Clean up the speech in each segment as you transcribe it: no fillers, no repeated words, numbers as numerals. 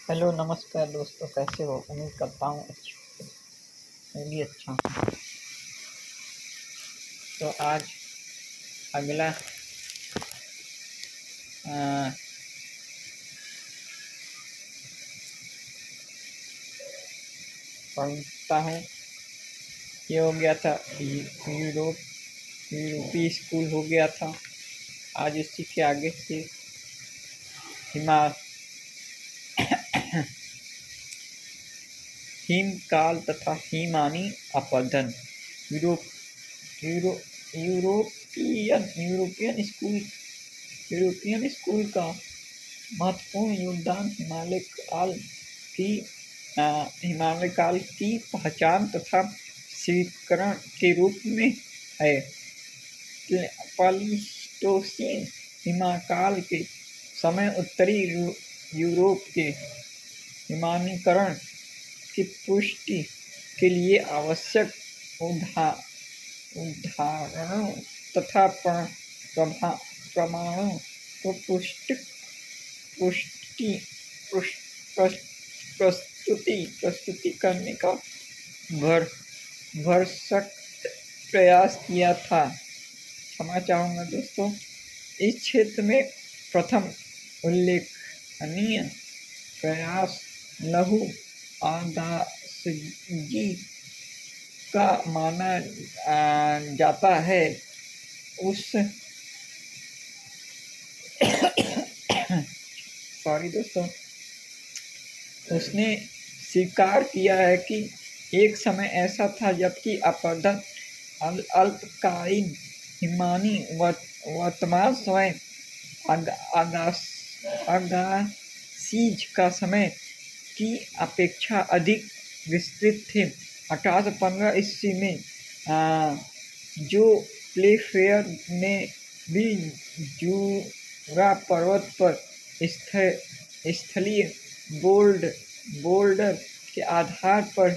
Hello नमस्कार दोस्तों, कैसे हो? उम्मीद करता हूँ मैं भी अच्छा हूँ। तो आज अगला अ, पढ़ता हूँ। ये हो गया था यूरोप यूरोपीय स्कूल हो गया था। आज इसी के आगे से हिमा हिमकाल तथा हिमानी अपरदन। यूरोप यूरो यूरोपियन स्कूल का महत्वपूर्ण योगदान की हिमालय काल की पहचान तथा स्वीकरण के रूप में है। प्लीस्टोसीन हिमकाल के समय उत्तरी यूरोप के हिमानीकरण की पुष्टि के लिए आवश्यक उदाहरणों तथा प्रमाणों को पुष्टि प्रस्तुति करने का भरसक प्रयास किया था। क्षमा चाहूँगा दोस्तों। इस क्षेत्र में प्रथम उल्लेखनीय प्रयास लघु आगाशगी का माना जाता है। उसने स्वीकार किया है कि एक समय ऐसा था जबकि अपरदन अल्पकालीन हिमानी वर्तमान समय आगाशीज का समय की अपेक्षा अधिक विस्तृत थे। 1815 ईस्वी में जो प्लेफेयर ने भी जूरा पर्वत पर स्थलीय बोल्डर के आधार पर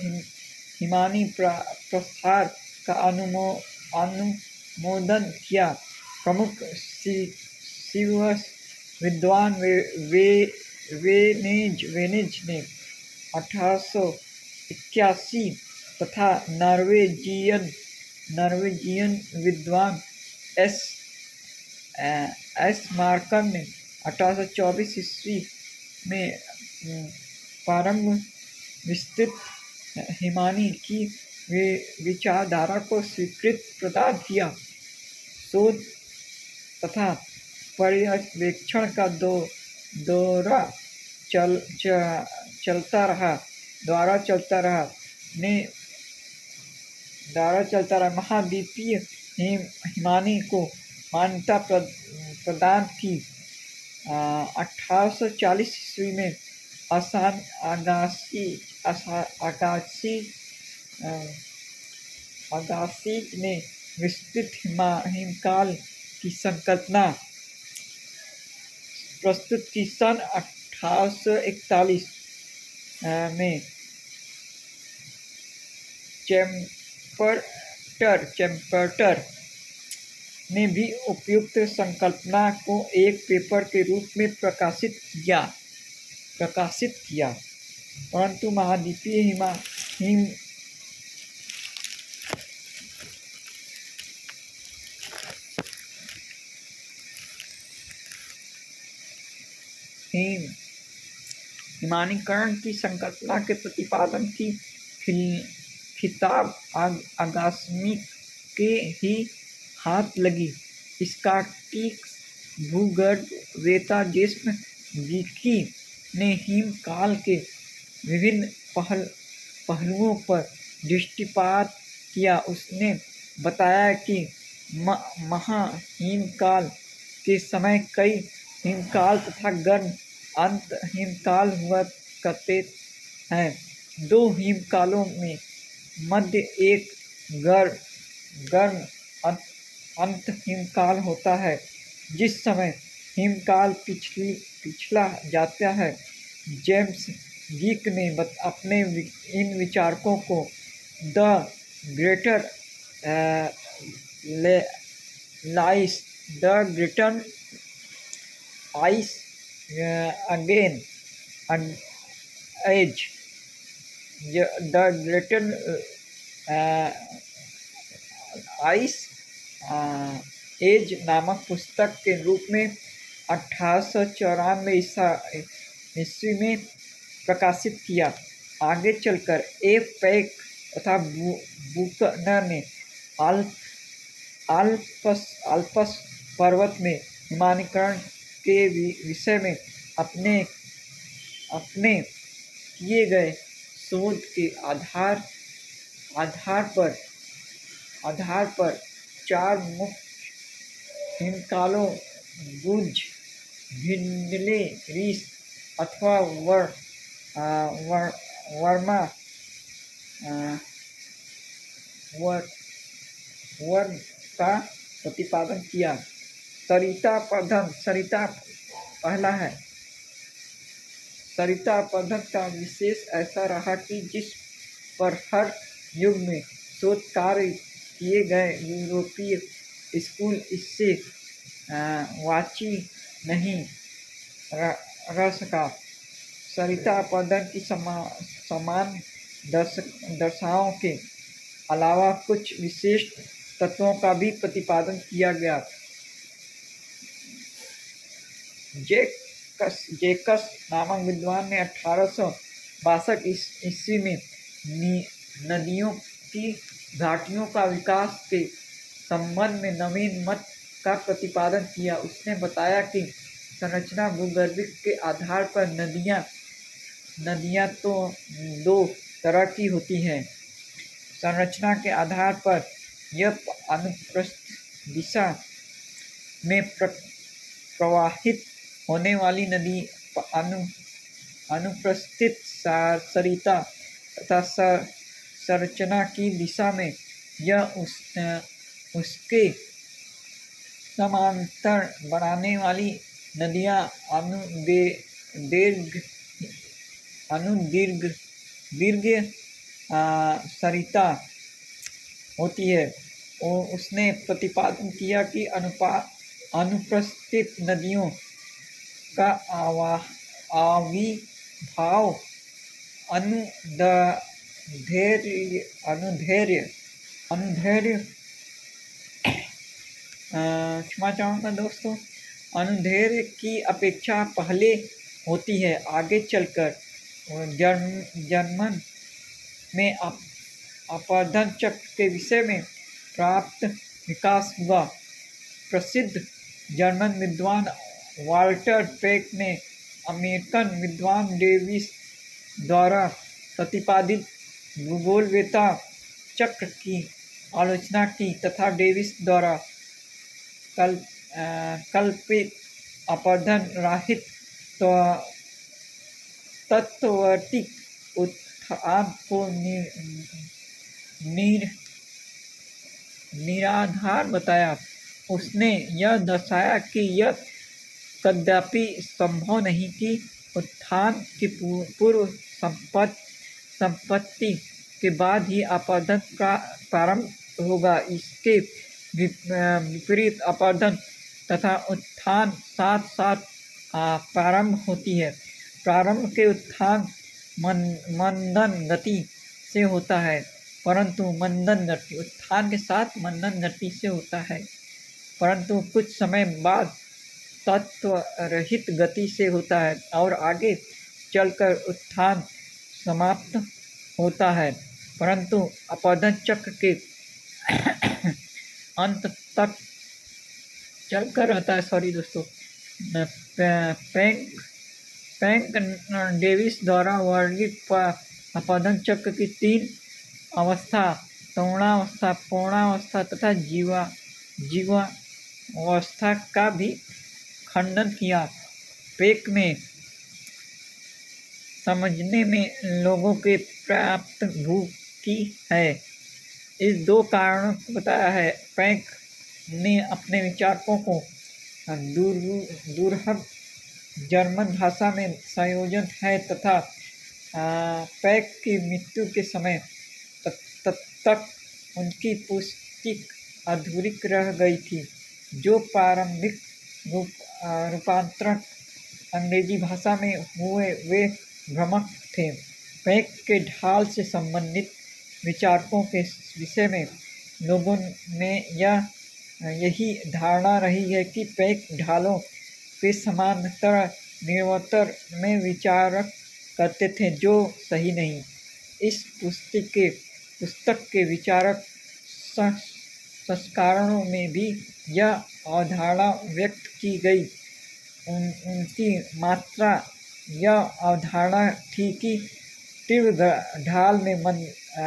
हिमानी प्रसार का अनुमोदन किया। प्रमुख सिवियस विद्वान वेनेज ने 1881 तथा नॉर्वेजियन विद्वान एस मार्कन ने 1824 ईस्वी में प्रारंभ विस्तृत हिमानी की विचारधारा को स्वीकृति प्रदान किया। शोध तथा पर्यवेक्षण का दौरा चलता रहा महाद्वीपीय हिमानी को मान्यता प्रदान की। 1840 ईस्वी में अगासी ने विस्तृत हिमकाल की संकल्पना प्रस्तुत की। सन 1841 में चैम्पर्टर ने भी उपयुक्त संकल्पना को एक पेपर के रूप में प्रकाशित किया, परंतु महाद्वीपीय हिमानीकरण की संकल्पना के प्रतिपादन की खिताब आगास्मिक के ही हाथ लगी। स्कॉटिश भूगर्भवेत्ता जेम्स गिकी ने हिमकाल के विभिन्न पहलुओं पर दृष्टिपात किया। उसने बताया कि महाहिमकाल के समय कई हिमकाल तथा गर्म अंत हिमकाल हुआ करते हैं। दो हिमकालों में मध्य एक गर्म अंत हिमकाल होता है। जिस समय हिमकाल पिछला जाता है, जेम्स गीक ने अपने इन विचारकों को the greater ice age the little ice age नामक पुस्तक के रूप में 1894 ईस्वी में प्रकाशित किया। आगे चलकर ए पैक तथा बुकनर ने आल्प्स पर्वत में हिमानीकरण के विषय में अपने किए गए शोध के आधार पर 4 मुख्य हिमकालों बुर्ज, भिंडले रीस अथवा वर्म का प्रतिपादन किया। सरिता पहला है। सरिता पद्धति का विशेष ऐसा रहा कि जिस पर हर युग में शोध कार्य किए गए यूरोपीय स्कूल इससे वाची नहीं रह सका। सरिता पद्धति की समान दशाओं के अलावा कुछ विशिष्ट तत्वों का भी प्रतिपादन किया गया। जेकस नामक विद्वान ने 1862 ईस्वी में नदियों की घाटियों का विकास के संबंध में नवीन मत का प्रतिपादन किया। उसने बताया कि संरचना भूगर्भिक के आधार पर नदियाँ तो 2 तरह की होती हैं। संरचना के आधार पर यह अनुप्रस्थ दिशा में प्रवाहित होने वाली नदी अनुप्रस्थित सरिता तथा संरचना की दिशा में यह उसके समांतर बनाने वाली नदियाँ दीर्घ सरिता होती है। उसने प्रतिपादन किया कि अनुप्रस्थित नदियों का आविर्भाव क्षमा चाहूँगा दोस्तों, अनुदैर्ध्य की अपेक्षा पहले होती है। आगे चलकर जर्मन में अपवर्धन चक्र के विषय में प्राप्त विकास हुआ। प्रसिद्ध जर्मन विद्वान वाल्टर पेक ने अमेरिकन विद्वान डेविस द्वारा प्रतिपादित भूगोलवेत्ता चक्र की आलोचना की तथा डेविस द्वारा कल्पित अपवर्धन रहित तत्ववर्ती उत्थान को निराधार बताया। उसने यह दर्शाया कि यह कदापि संभव नहीं कि उत्थान की पूर्व संपत्ति के बाद ही अपवर्धन का प्रारंभ होगा। इसके विपरीत अपवर्धन तथा उत्थान साथ साथ प्रारंभ होती है। प्रारंभ के उत्थान मंदन गति से होता है, परंतु उत्थान के साथ मंदन गति से होता है, परंतु कुछ समय बाद तत्व रहित गति से होता है और आगे चलकर उत्थान समाप्त होता है, परंतु अपवर्धन चक्र के अंत तक चलकर रहता है। सॉरी दोस्तों, पैंक डेविस द्वारा वर्णित अपवर्धन चक्र की 3 अवस्था, तरुणावस्था, पूर्णावस्था तथा जीवावस्था का भी खंडन किया। पेक में समझने में लोगों के प्राप्त भूखी है। इस 2 कारणों को बताया है। पेक ने अपने विचारों को दूरहद जर्मन भाषा में संयोजन है तथा पेक की मृत्यु के समय तक उनकी पुष्टि अधूरी रह गई थी। जो प्रारंभिक रूपांतरण अंग्रेजी भाषा में हुए वे भ्रमक थे। पैक के ढाल से संबंधित विचारकों के विषय में लोगों में यही धारणा रही है कि पैक ढालों के समानांतर निरंतर में विचार करते थे, जो सही नहीं। इस पुस्तक के विचारक संस्करणों में भी यह अवधारणा व्यक्त की गई। उनकी मात्रा यह अवधारणा थी कि तीव्र ढाल में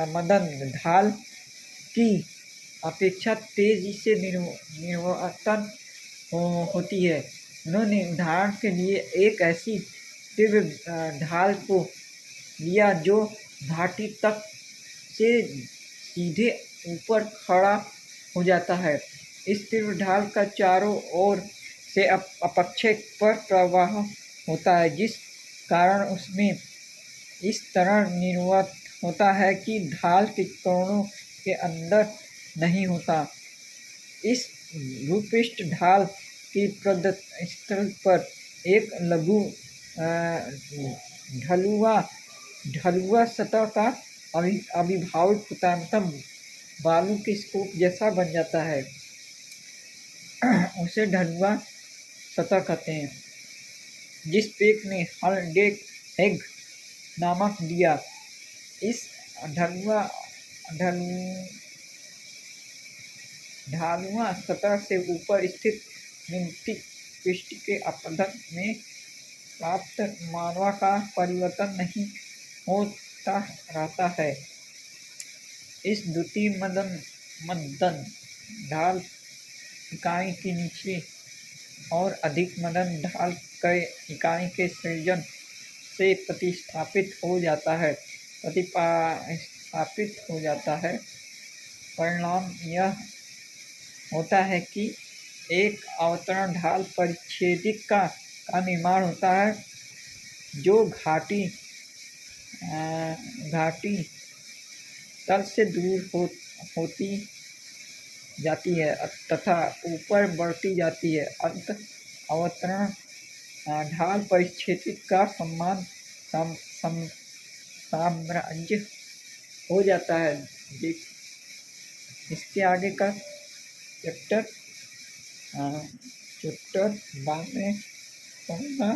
मदन ढाल की अपेक्षा तेजी से निवर्तन होती है। उन्होंने उदाहरण के लिए एक ऐसी तीव्र ढाल को लिया जो घाटी तक से सीधे ऊपर खड़ा हो जाता है। इस तीव्र ढाल का चारों ओर से अपेक्षक पर प्रवाह होता है, जिस कारण उसमें इस तरह निर्वात होता है कि ढाल के कोणों के अंदर नहीं होता। इस भूपृष्ठ ढाल की प्रदस्थल पर एक लघु ढलुआ सतह का आविर्भावित होता है, मतलब बालू के स्तूप जैसा बन जाता है। उसे ढलुआ सतह कहते हैं। जिस पेक ने हॉलडेक एग नामक दिया, इस ढालुआ सतह से ऊपर स्थित निम्नलिखित पृष्ठ के अपरदन में प्राप्त मात्रा का परिवर्तन नहीं होता रहता है। इस द्वितीय मदन ढाल इकाई के नीचे और अधिक मदन ढाल के इकाई के सृजन से प्रतिस्थापित हो जाता है। परिणाम यह होता है कि एक अवतरण ढाल परिच्छेदिका का निर्माण होता है, जो घाटी तल से दूर होती जाती है तथा ऊपर बढ़ती जाती है। अंत अवतरण ढाल परिच्छेदिका का साम्राज्य हो जाता है। इसके आगे का चैप्टर बाद में पढ़ूँगा।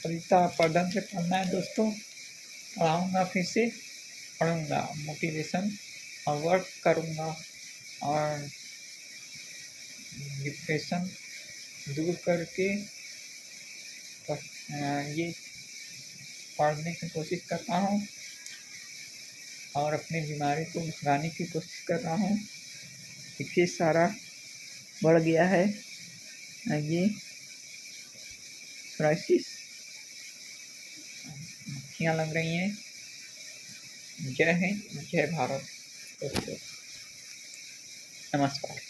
कविता पढ़न से पढ़ना है दोस्तों, पढ़ाऊँगा, फिर से पढ़ूँगा, मोटिवेशन और वर्क करूँगा और डिप्रेशन दूर करके ये पढ़ने की कोशिश करता हूँ और अपनी बीमारी को भगाने की कोशिश कर रहा हूँ। देखिए सारा बढ़ गया है, ये क्राइसिस, मक्खियाँ लग रही हैं। जय हिंद, जय भारत दोस्तों, नमस्कार।